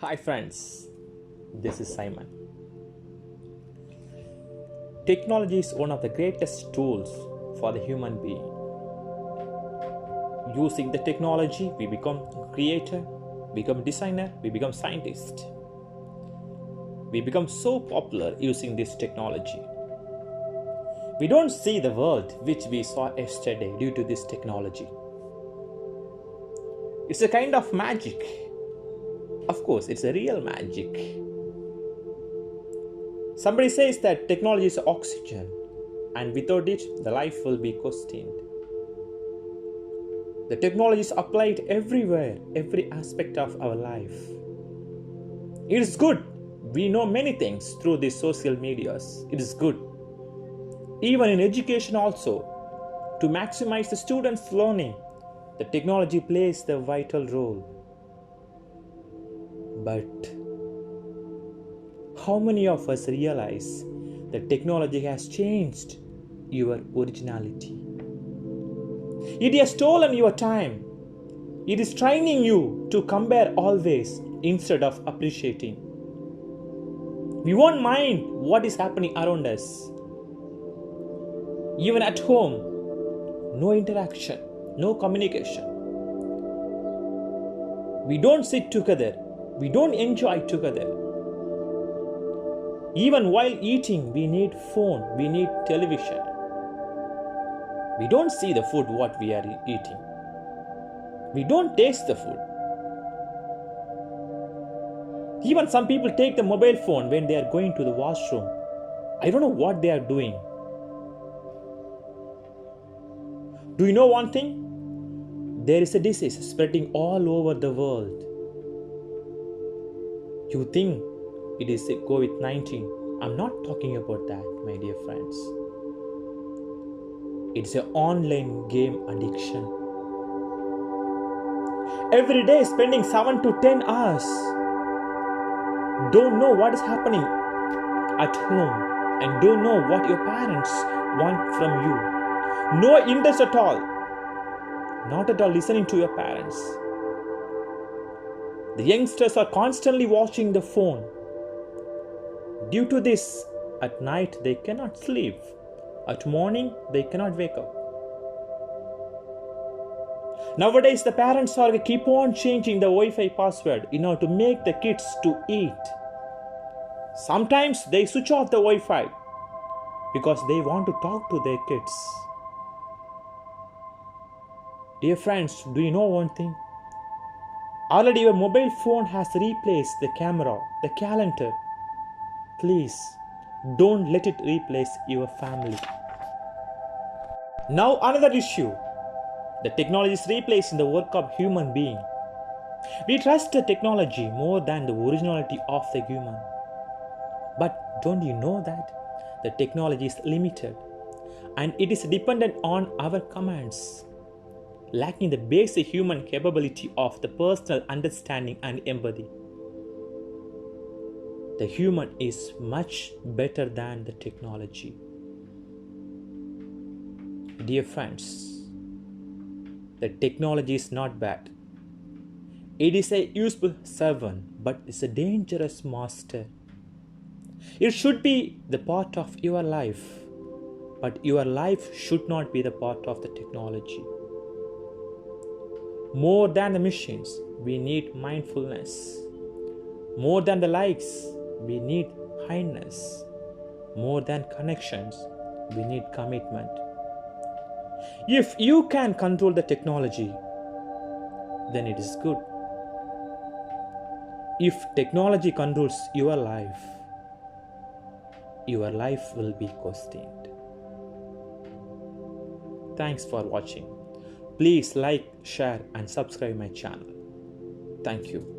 Hi friends, this is Simon. Technology is one of the greatest tools for the human being. Using the technology, we become creator, become designer, we become scientist. We become so popular using this technology. We don't see the world which we saw yesterday due to this technology. It's a kind of magic. Of course, it's a real magic. Somebody says that technology is oxygen, and without it, the life will be questioned. The technology is applied everywhere, every aspect of our life. It is good. We know many things through these social medias. It is good. Even in education also, to maximize the students' learning, the technology plays the vital role. But how many of us realize that technology has changed your originality? It has stolen your time. It is training you to compare always instead of appreciating. We won't mind what is happening around us. Even at home, no interaction, no communication. We don't sit together. We don't enjoy together. Even while eating, we need phone, we need television. We don't see the food what we are eating. We don't taste the food. Even some people take the mobile phone when they are going to the washroom. I don't know what they are doing. Do you know one thing? There is a disease spreading all over the world. You think it is COVID-19. I'm not talking about that, my dear friends. It's an online game addiction. Every day spending 7 to 10 hours. Don't know what is happening at home and don't know what your parents want from you. No interest at all. Not at all listening to your parents. The youngsters are constantly watching the phone. Due to this, at night they cannot sleep. At morning, they cannot wake up. Nowadays, the parents are keep on changing the Wi-Fi password in order to make the kids to eat. Sometimes they switch off the Wi-Fi because they want to talk to their kids. Dear friends, do you know one thing? Already your mobile phone has replaced the camera, the calendar. Please, don't let it replace your family. Now another issue. The technology is replacing the work of human being. We trust the technology more than the originality of the human. But don't you know that the technology is limited and it is dependent on our commands, lacking the basic human capability of the personal understanding and empathy. The human is much better than the technology. Dear friends, the technology is not bad. It is a useful servant, but it's a dangerous master. It should be the part of your life, but your life should not be the part of the technology. More than the machines, we need mindfulness. More than the likes, we need kindness. More than connections, we need commitment. If you can control the technology, then it is good. If technology controls your life will be questioned. Thanks for watching. Please like, share and subscribe my channel. Thank you.